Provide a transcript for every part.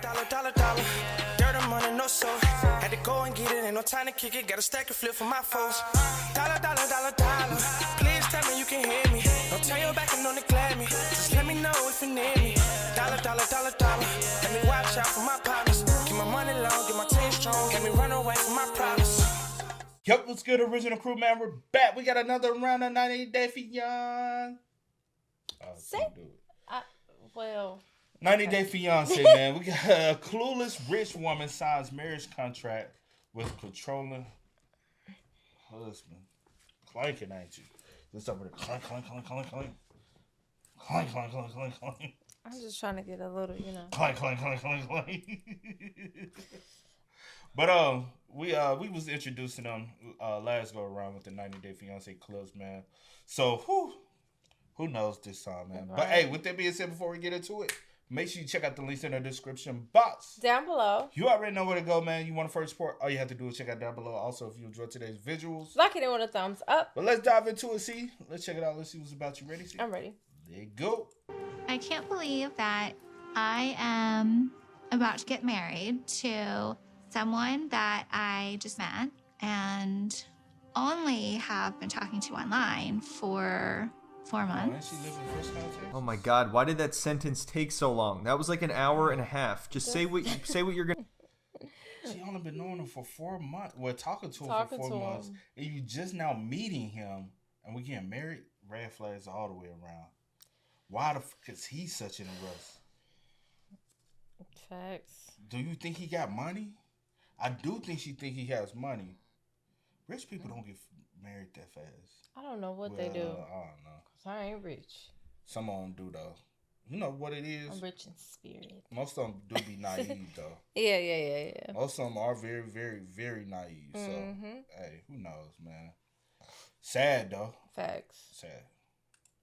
Dollar. Dirt and money, no soul. Had to go and get it, ain't no time to kick it. Got a stack and flip for my foes. Dollar. Please tell me you can hear me. Don't turn your back and don't neglect me. Just let me know if you need me. Dollar. Let me watch out for my partners. Keep my money long, get my team strong. Let me run away from my problems. Yep, what's good, Original Crew, man? We're back. We got another round of 90 Day Fiance. Well, 90 Day Fiance, man. We got a clueless rich woman signs marriage contract with controlling husband. Clanking, ain't you? Just over there, clank. Clank. I'm just trying to get a little, Clank. But we was introducing them last go around with the 90 Day Fiance clubs, man. So who knows this time, man? Right. But hey, with that being said, before we get into it, make sure you check out the links in the description box down below. You already know where to go, man. You want to first support? All you have to do is check out down below. Also, if you enjoyed today's visuals, like it with a thumbs up. But let's dive into it. See, let's check it out. Let's see what's about. You ready? See? I'm ready. There you go. I can't believe that I am about to get married to someone that I just met and only have been talking to online for 4 months. Oh my God! Why did that sentence take so long? That was like an hour and a half. Just say what you're gonna. She only been knowing him for 4 months. Well, talking to him for 4 months, and you just now meeting him, and we getting married. Red flags all the way around. Why the fuck is he such in a rush? Facts. Do you think he got money? I do think she think he has money. Rich people don't get married that fast. I don't know what they do. I don't know. Cause I ain't rich. Some of them do though. You know what it is? I'm rich in spirit. Most of them do be naive though. Yeah. Most of them are very, very, very naive. So, hey, who knows, man? Sad though. Facts. Sad.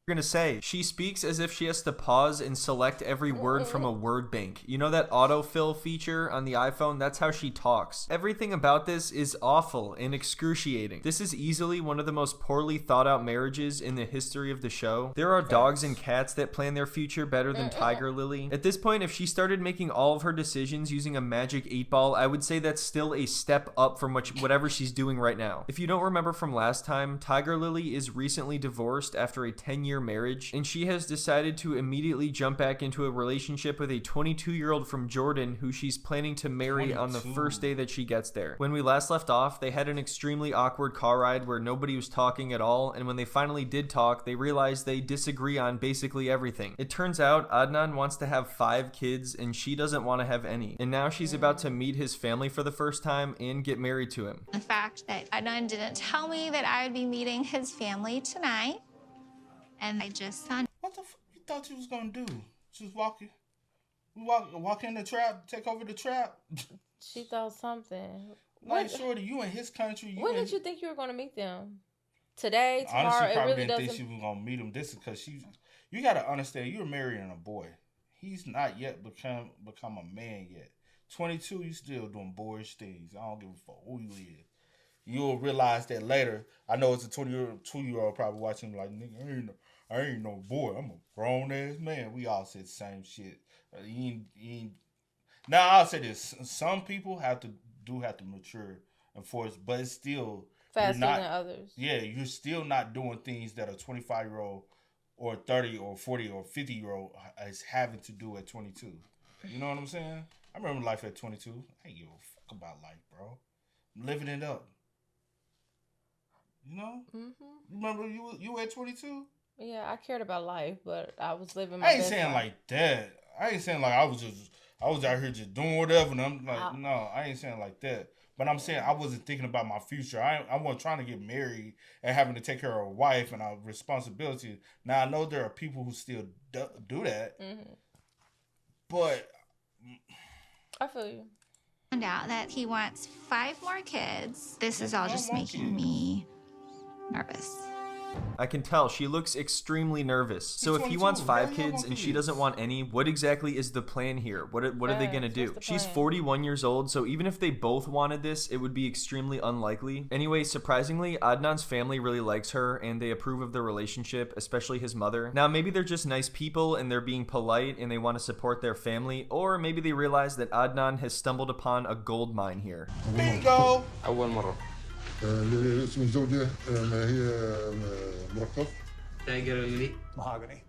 Gonna say she speaks as if she has to pause and select every word from a word bank. You know that autofill feature on the iPhone? That's how she talks. Everything about this is awful and excruciating. This is easily one of the most poorly thought out marriages in the history of the show. There are dogs and cats that plan their future better than Tiger Lily. At this point, if she started making all of her decisions using a magic 8-ball, I would say that's still a step up from whatever she's doing right now. If you don't remember from last time, Tiger Lily is recently divorced after a 10-year marriage, and she has decided to immediately jump back into a relationship with a 22-year-old from Jordan who she's planning to marry 22. On the first day that she gets there. When we last left off, they had an extremely awkward car ride where nobody was talking at all, and when they finally did talk, they realized they disagree on basically everything. It turns out Adnan wants to have 5 kids and she doesn't want to have any, and now she's about to meet his family for the first time and get married to him. The fact that Adnan didn't tell me that I would be meeting his family tonight. And I just thought, what the fuck you thought you was gonna do? Just walk in the trap, take over the trap. She thought something. Like, shorty, you in his country. When did you think you were gonna meet them? Today, tomorrow? Honestly, probably it really didn't think she was gonna meet him. This is because you gotta understand, you're marrying a boy. He's not yet become a man yet. 22, you still doing boyish things. I don't give a fuck who you is. You'll realize that later. I know it's a 22-year-old probably watching like, nigga, I ain't no boy. I'm a grown ass man. We all said the same shit. Now I'll say this: some people have to mature and force, but it's still faster than others. Yeah, you're still not doing things that a 25-year-old or 30 or 40 or 50-year-old is having to do at 22. You know what I'm saying? I remember life at 22. I ain't give a fuck about life, bro. I'm living it up. You know? Remember you at 22? Yeah, I cared about life, but I was living my I ain't best saying life. like that. I ain't saying like I was out here just doing whatever. And I'm like, no, I ain't saying like that. But I'm saying I wasn't thinking about my future. I wasn't trying to get married and having to take care of a wife and a responsibility. Now, I know there are people who still do that. But I feel you. Found out that he wants 5 more kids. This is all just making me nervous. I can tell. She looks extremely nervous. So if he 22. wants 5 Hell yeah, I kids want and she kids. doesn't want any, what exactly is the plan here? What are they going to do? What's the She's plan? 41 years old, so even if they both wanted this, it would be extremely unlikely. Anyway, surprisingly, Adnan's family really likes her and they approve of their relationship, especially his mother. Now, maybe they're just nice people and they're being polite and they want to support their family, or maybe they realize that Adnan has stumbled upon a gold mine here. Bingo. أول مرة. اسم الزوجة ما هي مرقب؟ تاجر اللي Mahogany.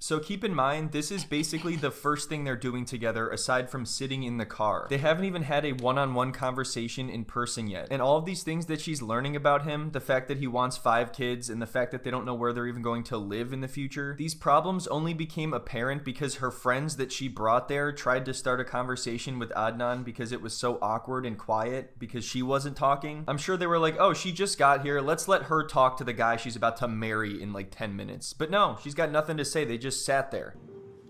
So keep in mind, this is basically the first thing they're doing together aside from sitting in the car. They haven't even had a one-on-one conversation in person yet. And all of these things that she's learning about him, the fact that he wants 5 kids, and the fact that they don't know where they're even going to live in the future, these problems only became apparent because her friends that she brought there tried to start a conversation with Adnan because it was so awkward and quiet because she wasn't talking. I'm sure they were like, oh, she just got here. Let's let her talk to the guy she's about to marry in like 10 minutes. But no, she's got nothing to say. They just sat there.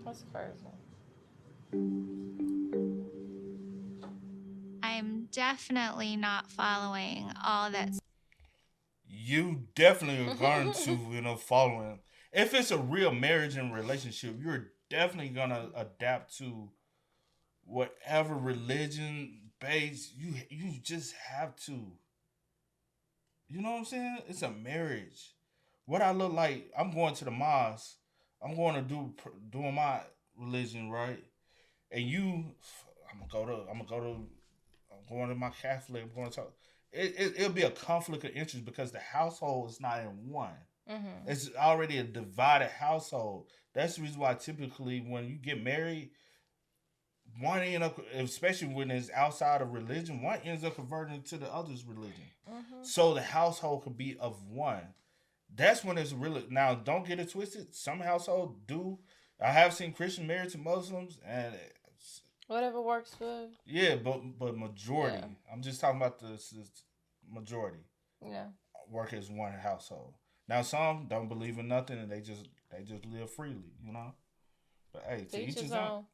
What's the first one? I'm definitely not following all that's You definitely are going to, follow him. If it's a real marriage and relationship, you're definitely going to adapt to whatever religion base. You just have to. You know what I'm saying? It's a marriage. What I look like, I'm going to the mosque. I'm going to doing my religion, right? And I'm going to my Catholic. I'm going to talk. It'll be a conflict of interest because the household is not in one. Mm-hmm. It's already a divided household. That's the reason why typically when you get married, one end up, especially when it's outside of religion, one ends up converting to the other's religion. Mm-hmm. So the household could be of one. That's when it's really, now don't get it twisted. Some households do. I have seen Christian married to Muslims and Whatever works for. yeah, but majority. Yeah. I'm just talking about the majority. Yeah. Work as one household. Now some don't believe in nothing and they just live freely, But hey, to each his own.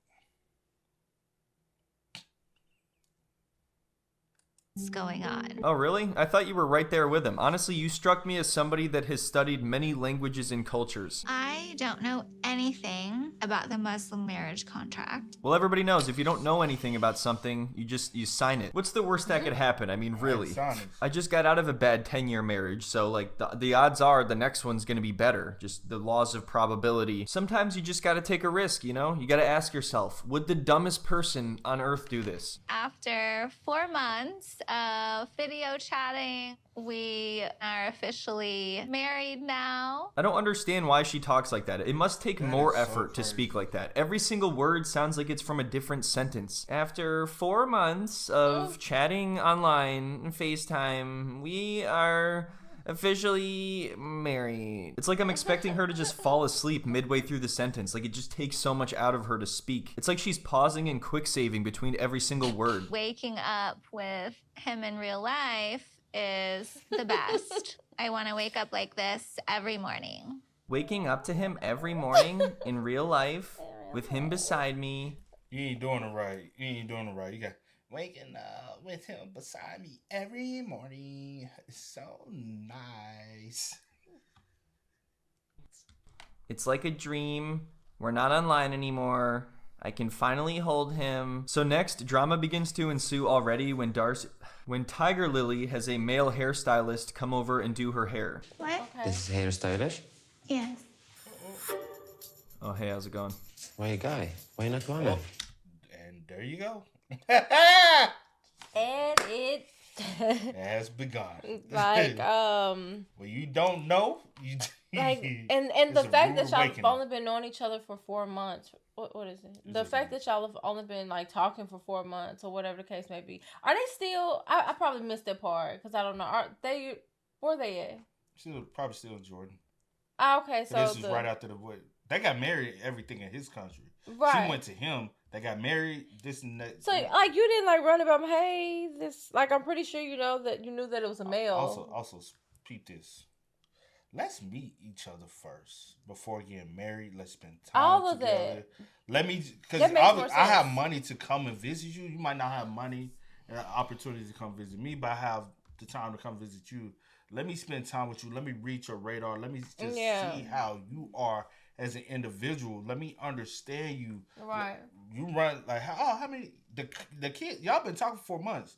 going on. Oh, really? I thought you were right there with him. Honestly, you struck me as somebody that has studied many languages and cultures. I don't know anything about the Muslim marriage contract. Well, everybody knows if you don't know anything about something, you sign it. What's the worst that could happen? I mean, really. I just got out of a bad 10-year marriage, so like the odds are the next one's going to be better. Just the laws of probability. Sometimes you just got to take a risk, You got to ask yourself, would the dumbest person on earth do this? After 4 months of video chatting, we are officially married now. I don't understand why she talks like that. It must take more effort to speak like that. Every single word sounds like it's from a different sentence. After 4 months of chatting online, FaceTime, we are officially married. It's like I'm expecting her to just fall asleep midway through the sentence. Like it just takes so much out of her to speak. It's like she's pausing and quick saving between every single word. Waking up with him in real life is the best. I want to wake up like this every morning. Waking up to him every morning in real life with him beside me. You ain't doing it right. You got waking up with him beside me every morning. It's so nice. It's like a dream. We're not online anymore. I can finally hold him. So next, drama begins to ensue already when Tiger Lily has a male hairstylist come over and do her hair. What? This is hairstylish? Yes. Oh, hey, how's it going? Why guy? Why not woman? And there you go. And it has begun. like when you don't know, you like and the fact that y'all have only been knowing each other for 4 months. What is it? The fact that y'all have only been like talking for 4 months or whatever the case may be. Are they still? I probably missed that part because I don't know. Are they? Where they at? Probably still in Jordan. Ah, okay. So this is right after the what? They got married. Everything in his country. Right. She went to him. They got married. This and that. So like you didn't like run about hey this like I'm pretty sure you knew that it was a male. Also peep this. Let's meet each other first before getting married. Let's spend time all of together. that. Because I have money to come and visit you. You might not have money and opportunity to come visit me, but I have the time to come visit you. Let me spend time with you. Let me read your radar. Let me just see how you are as an individual. Let me understand you. Right. You run like how many the kids? Y'all been talking for 4 months.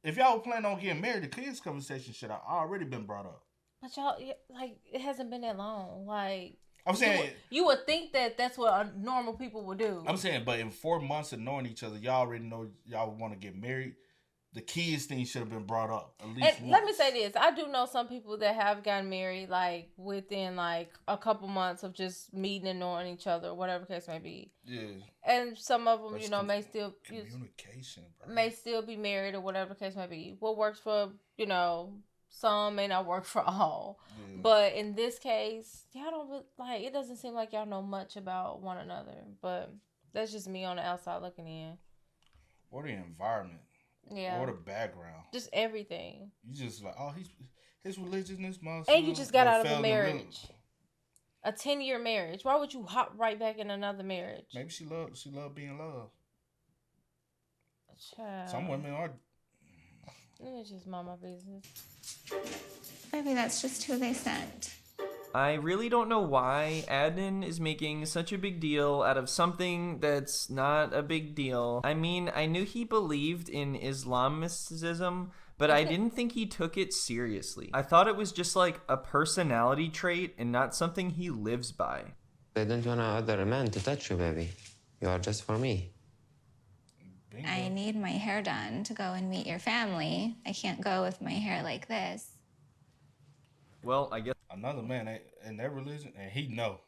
If y'all were planning on getting married, the kids conversation should have already been brought up. But y'all, like, it hasn't been that long. Like, I'm saying you would think that that's what normal people would do. I'm saying, but in 4 months of knowing each other, y'all already know y'all want to get married. The kids thing should have been brought up at least once. Let me say this. I do know some people that have gotten married like within like a couple months of just meeting and knowing each other, whatever the case may be. Yeah. And some of them, That's you know, may still communication, bro. may still be married or whatever the case may be. What works for, you know, some may not work for all. Yeah. But in this case, y'all don't like, it doesn't seem like y'all know much about one another. But that's just me on the outside looking in. Or the environment. Yeah. Or the background. Just everything. You just like, oh, his religion is Muslim. And you just got out of a marriage. A 10-year marriage. Why would you hop right back in another marriage? Maybe she loved being loved. Child. Some women are. It's just mama business. Maybe that's just who they sent. I really don't know why Adnan is making such a big deal out of something that's not a big deal. I mean, I knew he believed in Islamicism, but I didn't think he took it seriously. I thought it was just like a personality trait and not something he lives by. They don't want other man to touch you, baby. You are just for me. Bingo. I need my hair done to go and meet your family. I can't go with my hair like this. Well, I guess another man in their religion, and he know.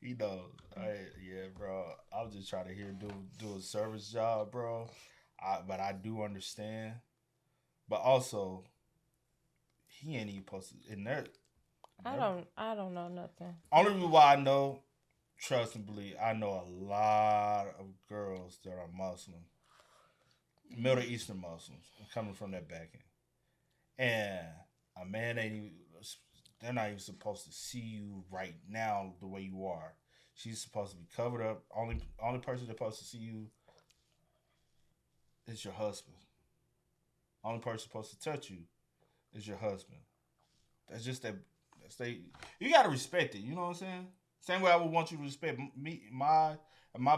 He knows. Yeah, bro. I was just trying to hear do a service job, bro. But I do understand. But also, he ain't even supposed to in there. I don't know nothing. Only reason why I know, trust and believe, I know a lot of girls that are Muslim, Middle Eastern Muslims, coming from that back end. And a man they're not even supposed to see you right now the way you are. She's supposed to be covered up. Only person that's supposed to see you is your husband. Only person supposed to touch you is your husband. That's just that. You gotta respect it. You know what I'm saying? Same way I would want you to respect me, my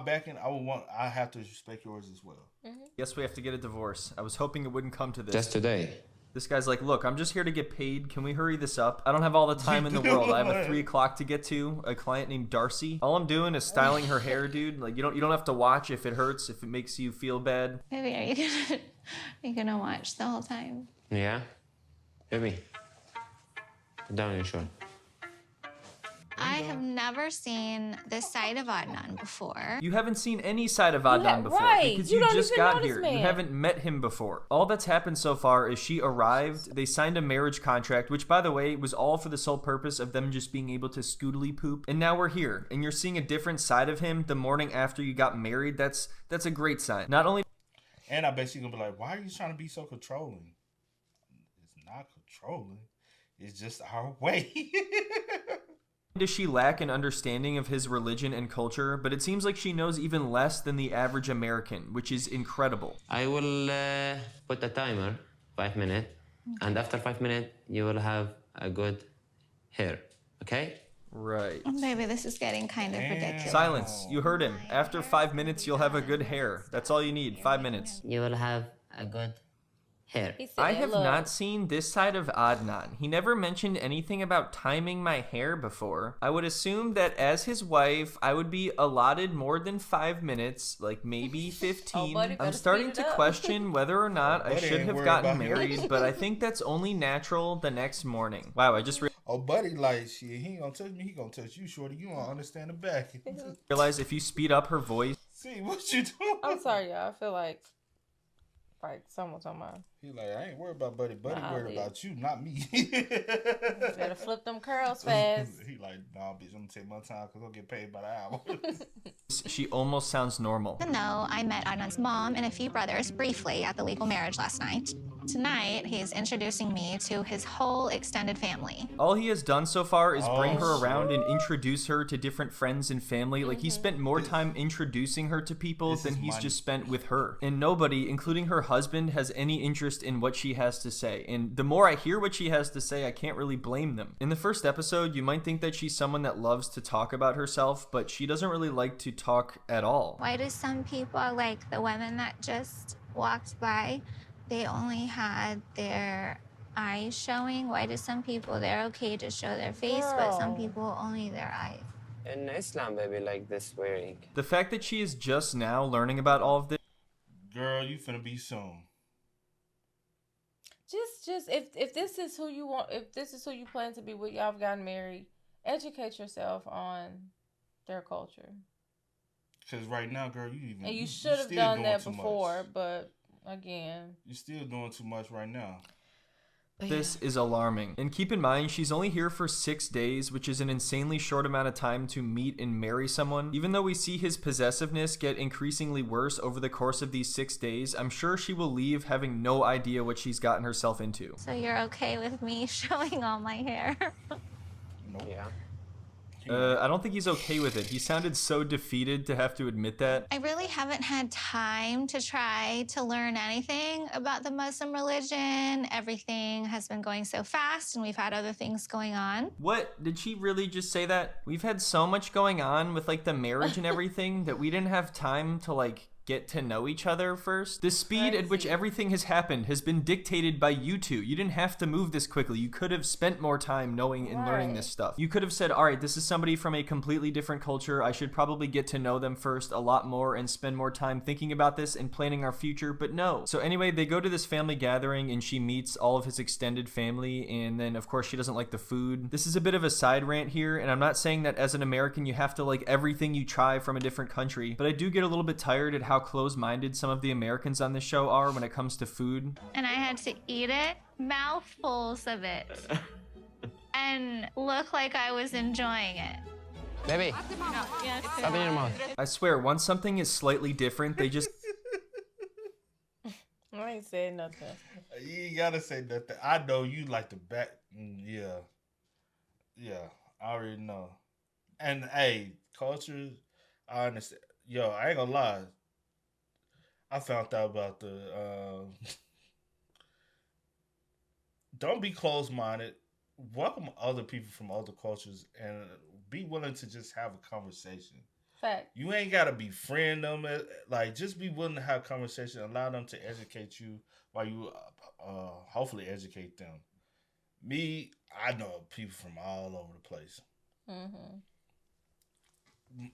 back end. I have to respect yours as well. Mm-hmm. Guess we have to get a divorce. I was hoping it wouldn't come to this. Just today. This guy's like, look, I'm just here to get paid. Can we hurry this up? I don't have all the time in the world. I have a 3 o'clock to get to. A client named Darcy. All I'm doing is styling her hair, dude. Like, you don't have to watch if it hurts, if it makes you feel bad. Baby, are you gonna watch the whole time? Yeah? Baby. Put down your shirt. I have never seen this side of Adnan before. You haven't seen any side of Adnan before because you just got here. You haven't met him before. All that's happened so far is she arrived, they signed a marriage contract, which by the way was all for the sole purpose of them just being able to scootily poop. And now we're here, and you're seeing a different side of him the morning after you got married. That's a great sign. Not only. And I bet she's gonna be like, why are you trying to be so controlling? It's not controlling. It's just our way. Does she lack an understanding of his religion and culture, but it seems like she knows even less than the average American, which is incredible. I will put a timer, 5 minutes, and after 5 minutes, you will have a good hair, okay? Right. Baby, this is getting kind of ridiculous. Silence. You heard him. After 5 minutes, you'll have a good hair. That's all you need. 5 minutes. You will have a good hair. I have not seen this side of Adnan. He never mentioned anything about timing my hair before. I would assume that as his wife, I would be allotted more than 5 minutes, like maybe 15. I'm starting to question whether or not I should have gotten married, but I think that's only natural the next morning. Wow, I just buddy, like, shit, he ain't gonna touch me, he gonna touch you, shorty. You don't understand the back. realize if you speed up her voice. See, what you doing? I'm sorry, y'all. I feel like someone's on mine. He like, I ain't worried about buddy. Buddy worried about you, not me. Better flip them curls fast. He like, nah, bitch, I'm gonna take my time because I'll get paid by the hour. She almost sounds normal. Even though I met Adnan's mom and a few brothers briefly at the legal marriage last night, tonight he's introducing me to his whole extended family. All he has done so far is bring her shit. around and introduce her to different friends and family. Like, he spent more time introducing her to people than he's just spent with her. And nobody, including her husband, has any interest in what she has to say. And the more I hear what she has to say, I can't really blame them. In the first episode, you might think that she's someone that loves to talk about herself, but she doesn't really like to talk at all. Why do some people, like the women that just walked by, they only had their eyes showing? Why do some people, they're okay to show their face, but some people only their eyes? In Islam, baby, like this wearing. The fact that she is just now learning about all of this. Girl, you finna be soon. Just if this is who you want, if this is who you plan to be with, y'all have gotten married, educate yourself on their culture. Because right now, girl, you should have done that before, but again, you're still doing too much right now. This is alarming. And keep in mind, she's only here for 6 days, which is an insanely short amount of time to meet and marry someone. Even though we see his possessiveness get increasingly worse over the course of these 6 days, I'm sure she will leave having no idea what she's gotten herself into. So you're okay with me showing all my hair? Nope. Yeah. I don't think he's okay with it. He sounded so defeated to have to admit that. I really haven't had time to try to learn anything about the Muslim religion. Everything has been going so fast, and we've had other things going on. What? Did she really just say that? We've had so much going on with, like, the marriage and everything that we didn't have time to, like, get to know each other first. The speed at which everything has happened has been dictated by you two. You didn't have to move this quickly. You could have spent more time knowing and learning this stuff. You could have said, all right, this is somebody from a completely different culture. I should probably get to know them first a lot more and spend more time thinking about this and planning our future, but no. So anyway, they go to this family gathering and she meets all of his extended family, and then of course she doesn't like the food. This is a bit of a side rant here, and I'm not saying that as an American you have to like everything you try from a different country, but I do get a little bit tired at how close-minded some of the Americans on this show are when it comes to food. And I had to eat it, mouthfuls of it, and look like I was enjoying it. Baby, stop in your mouth. I swear, once something is slightly different, they just... I ain't saying nothing. You ain't gotta say nothing. I know you like the back. Yeah, I already know. And hey, culture, I understand. Yo, I ain't gonna lie. I found out about the don't be closed-minded. Welcome other people from other cultures and be willing to just have a conversation. Fact. You ain't gotta befriend them. Like, just be willing to have a conversation. Allow them to educate you while you hopefully educate them. Me, I know people from all over the place. Mm-hmm.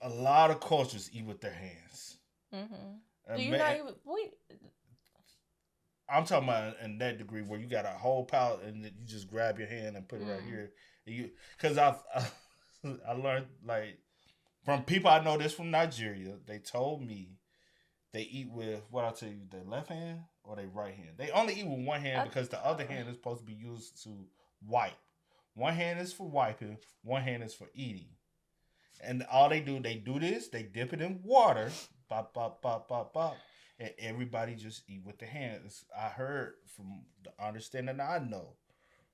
A lot of cultures eat with their hands. Mm-hmm. Do you not even... I'm talking about in that degree where you got a whole palette and you just grab your hand and put it right here. Because I learned, like, from people I know this from Nigeria, they told me they eat with, what I'll tell you, their left hand or their right hand. They only eat with one hand because the other hand is supposed to be used to wipe. One hand is for wiping, one hand is for eating. And all they do this, they dip it in water, bop, bop, bop, bop, bop, and everybody just eat with their hands. I heard from the understanding I know,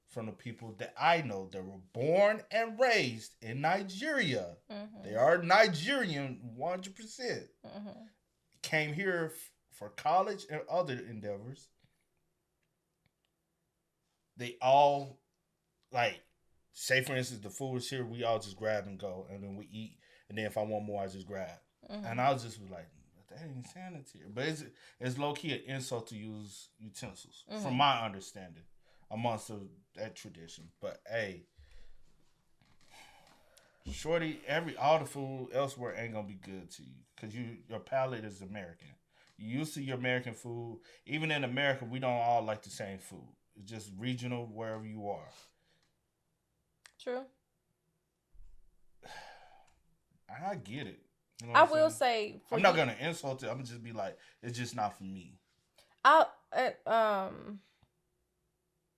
from the people that I know that were born and raised in Nigeria. Mm-hmm. They are Nigerian 100%. Mm-hmm. Came here for college and other endeavors. They all, like, say for instance, the food is here, we all just grab and go, and then we eat, and then if I want more, I just grab. Mm-hmm. And I was just like, that ain't sanitary. But it's low-key an insult to use utensils, from my understanding, amongst that tradition. But hey, shorty, all the food elsewhere ain't gonna be good to you because your palate is American. You used to your American food. Even in America, we don't all like the same food. It's just regional wherever you are. True. I get it. You know I will say, I'm not gonna insult it. I'm gonna just be like, it's just not for me. What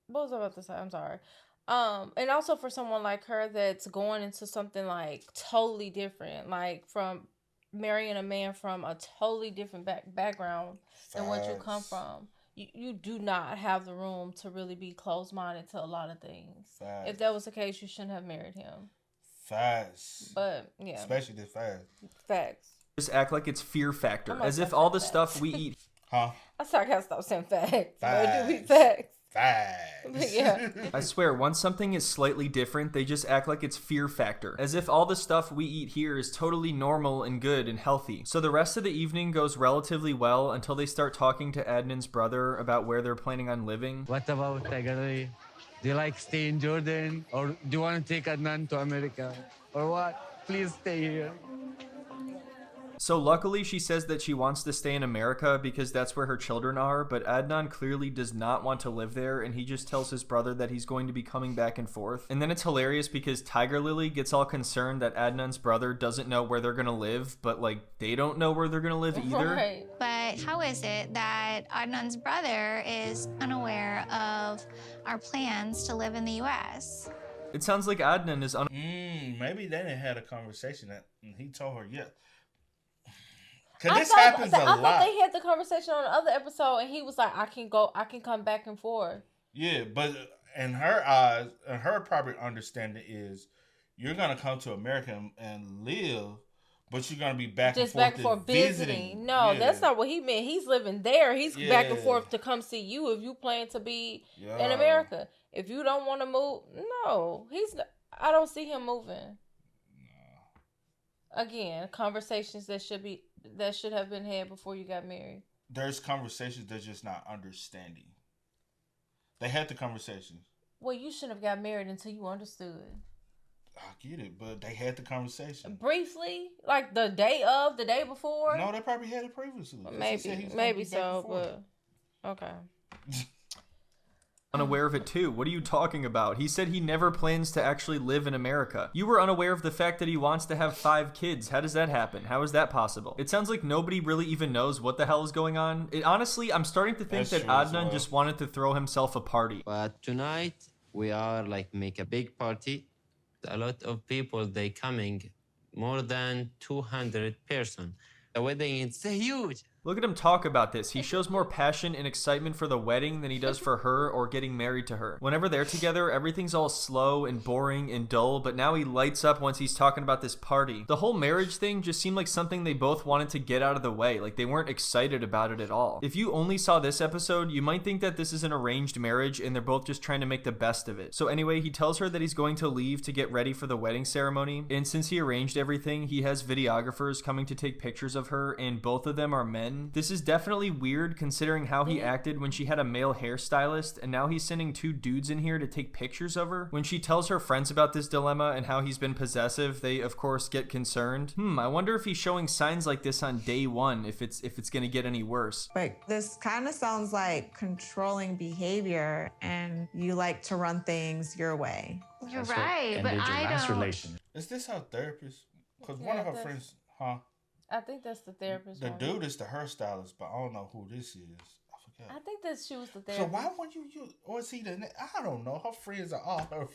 was I about to say? I'm sorry. And also for someone like her that's going into something like totally different, like from marrying a man from a totally different background than what you come from. you do not have the room to really be closed-minded to a lot of things. Facts. If that was the case, you shouldn't have married him. Facts. But yeah, Especially this fast. facts. Just act like it's fear factor, as if all the stuff we eat. Huh? I sorry, I gotta stop saying facts. But it do be Facts. facts. Facts. Yeah. I swear, once something is slightly different, they just act like it's fear factor, as if all the stuff we eat here is totally normal and good and healthy. So the rest of the evening goes relatively well until they start talking to Adnan's brother about where they're planning on living. What about Tiger? Do you like stay in Jordan? Or do you want to take Adnan to America? Or what? Please stay here. So luckily she says that she wants to stay in America because that's where her children are, but Adnan clearly does not want to live there, and he just tells his brother that he's going to be coming back and forth. And then it's hilarious because Tiger Lily gets all concerned that Adnan's brother doesn't know where they're gonna live, but like they don't know where they're gonna live either. Right. But how is it that Adnan's brother is unaware of our plans to live in the U.S.? It sounds like Adnan is Maybe they didn't have a conversation that he told her, yeah. Because this I happens a thought lot. they had the conversation on the other episode, and he was like, I can come back and forth. Yeah, but in her eyes, and her proper understanding is, you're gonna come to America and live, but you're gonna be back Just and forth back and forth visiting. No, Yeah. that's not what he meant. He's living there. He's back and Yeah. forth to come see you if you plan to be in Yeah. America. If you don't want to move, no, I don't see him moving. Again, conversations that should have been had before you got married. There's conversations they're just not understanding. They had the conversations. Well, you shouldn't have got married until you understood. I get it, but they had the conversation. Briefly, like the day before. No, they probably had it previously. Maybe so, but okay. unaware of it too. What are you talking about? He said he never plans to actually live in America. You were unaware of the fact that he wants to have 5 kids. How does that happen? How is that possible? It sounds like nobody really even knows what the hell is going on. Honestly, I'm starting to think that Adnan just wanted to throw himself a party. But tonight we are like make a big party. A lot of people they coming, more than 200 person. The wedding is huge. Look at him talk about this. He shows more passion and excitement for the wedding than he does for her or getting married to her. Whenever they're together, everything's all slow and boring and dull, but now he lights up once he's talking about this party. The whole marriage thing just seemed like something they both wanted to get out of the way, like they weren't excited about it at all. If you only saw this episode, you might think that this is an arranged marriage and they're both just trying to make the best of it. So anyway, he tells her that he's going to leave to get ready for the wedding ceremony, and since he arranged everything, he has videographers coming to take pictures of her, and both of them are men. This is definitely weird considering how he acted when she had a male hairstylist, and now he's sending 2 dudes in here to take pictures of her. When she tells her friends about this dilemma and how he's been possessive, they of course get concerned. I wonder if he's showing signs like this on day 1, if it's gonna get any worse. But this kind of sounds like controlling behavior, and you like to run things your way. You're right, but I don't. Is this her therapist? Because one of her friends, I think that's the therapist. The dude is the hairstylist, but I don't know who this is. I forgot. I think that she was the therapist. So why would you use, or is he the? I don't know. Her friends are all her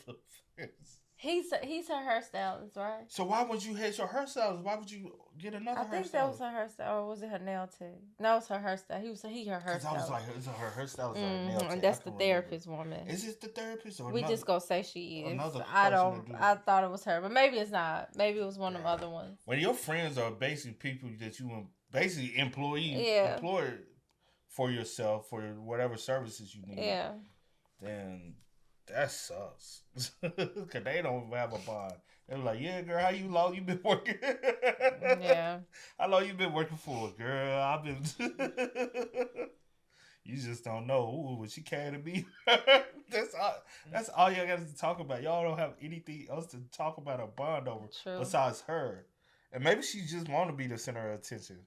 friends. He's her hairstylist, right? So why would you hate your hairstylist? Why would you get another hairstylist? I think that was her hairstyle, or was it her nail tech? No, it was her hairstyle. He her hairstylist. I was like, is it her hairstylist or her nail tech? And that's the therapist woman. Is it the therapist or we just gonna say she is? I thought it was her, but maybe it's not. Maybe it was one of the other ones. When your friends are basically people that you basically employed for yourself for whatever services you need. Yeah. Then that sucks. Cause they don't have a bond. They're like, yeah, girl, how long you been working? Yeah. How long you been working for, girl? I've been. You just don't know. Ooh, what she care to be. That's all y'all got to talk about. Y'all don't have anything else to talk about or bond over besides her. And maybe she just want to be the center of attention.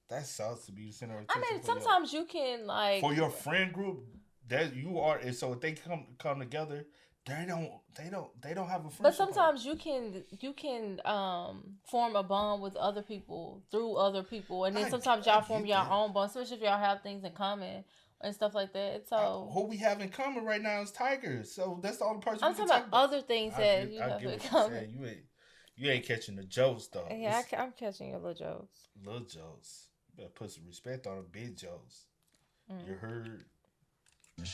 That sucks to be the center of attention. I mean, sometimes you can like for your friend group that you are, and so if they come together, they don't have a friendship. But sometimes you can form a bond with other people through other people, and then sometimes y'all form your own bond, especially if y'all have things in common and stuff like that. So who we have in common right now is Tiger. So that's the only person. I'm talking about other things that you have in common. You ain't catching the jokes though. Yeah, I'm catching your little jokes. Little jokes. You better put some respect on the big jokes. You heard?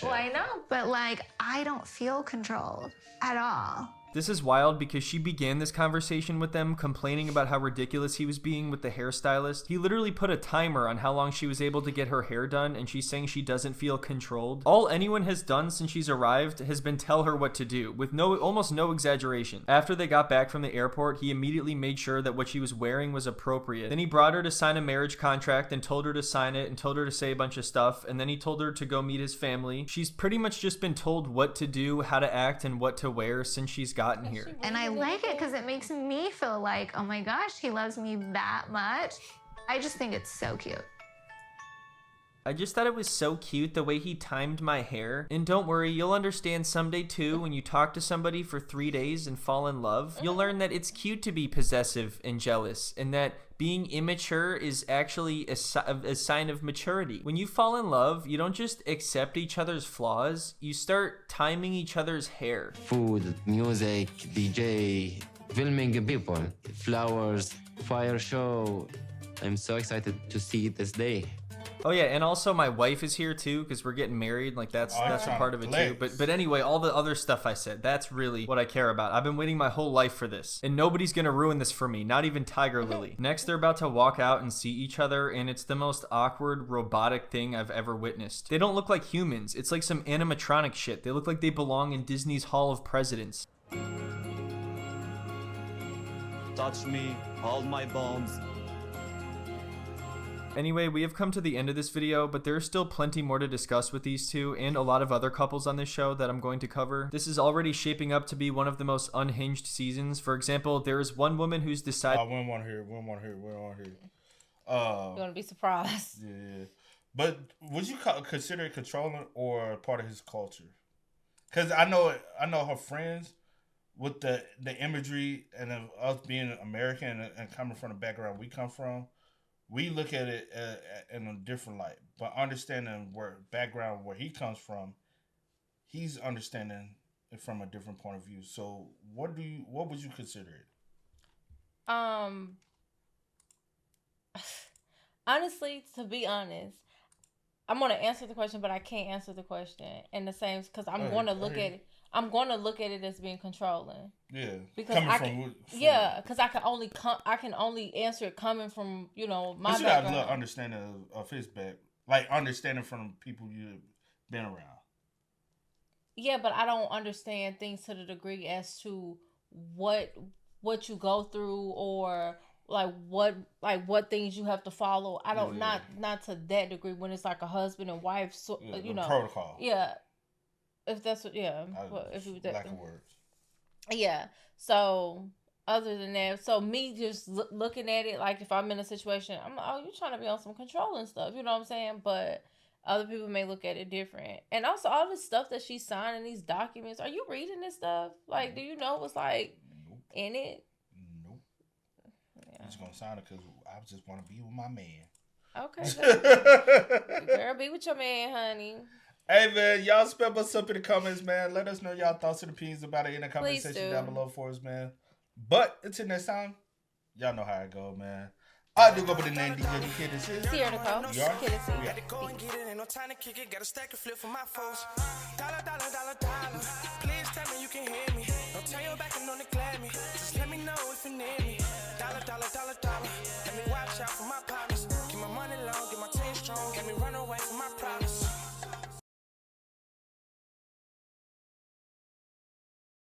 Well, I know, but like, I don't feel controlled at all. This is wild because she began this conversation with them complaining about how ridiculous he was being with the hairstylist. He literally put a timer on how long she was able to get her hair done, and she's saying she doesn't feel controlled. All anyone has done since she's arrived has been tell her what to do, with almost no exaggeration. After they got back from the airport, he immediately made sure that what she was wearing was appropriate. Then he brought her to sign a marriage contract and told her to sign it and told her to say a bunch of stuff, and then he told her to go meet his family. She's pretty much just been told what to do, how to act, and what to wear since she's gotten here. And I like it because it makes me feel like, oh my gosh, he loves me that much. I just think it's so cute. I just thought it was so cute the way he timed my hair. And don't worry, you'll understand someday too when you talk to somebody for 3 days and fall in love. You'll learn that it's cute to be possessive and jealous, and that being immature is actually a sign of maturity. When you fall in love, you don't just accept each other's flaws, you start timing each other's hair. Food, music, DJ, filming people, flowers, fire show. I'm so excited to see this day. Oh yeah, and also my wife is here too because we're getting married. Like that's a part of it too. But anyway, all the other stuff I said, that's really what I care about. I've been waiting my whole life for this, and nobody's gonna ruin this for me. Not even Tiger Lily. Next, they're about to walk out and see each other, and it's the most awkward, robotic thing I've ever witnessed. They don't look like humans. It's like some animatronic shit. They look like they belong in Disney's Hall of Presidents. Touch me, hold my bones. Anyway, we have come to the end of this video, but there's still plenty more to discuss with these two and a lot of other couples on this show that I'm going to cover. This is already shaping up to be one of the most unhinged seasons. For example, there is one woman who's decided... we want here. You want to be surprised. Yeah. But would you consider it controlling or part of his culture? Because I know her friends with the imagery and of us being American and coming from the background we come from, we look at it in a different light, but understanding where he comes from, he's understanding it from a different point of view. So what would you consider it? Honestly, to be honest, I'm going to answer the question, but I can't answer the question in the same, because I'm going to look at it. I'm going to look at it as being controlling. Yeah. Because because I can only answer it coming from, my background. You got a little understanding of his like understanding from people you've been around. Yeah, but I don't understand things to the degree as to what you go through or what things you have to follow. I don't not to that degree when it's like a husband and wife, protocol. Yeah. If that's what, lack of words. Yeah. So other than that, so me just looking at it, like if I'm in a situation, I'm like, oh, you're trying to be on some controlling stuff, you know what I'm saying? But other people may look at it different. And also all this stuff that she's signing, these documents, are you reading this stuff? Like, do you know what's in it? Nope. Yeah. I'm just gonna sign it because I just want to be with my man. Okay. Girl, be with your man, honey. Hey, man, y'all spell us up in the comments, man. Let us know y'all thoughts and opinions about it in the comment section down below for us, man. But until next time, y'all know how it go, man. I do go by the name DJ Kid and Sis. Here, Nicole. Had to go and get it, ain't no time to kick it. Got a stack of flip for my foes. Dollar. Please tell me you can hear me. Don't turn your back and don't neglect me. Just let me know if you need me. Dollar. Let me watch out for my partners. Keep my money long, get my team strong. Let me run away from my problems.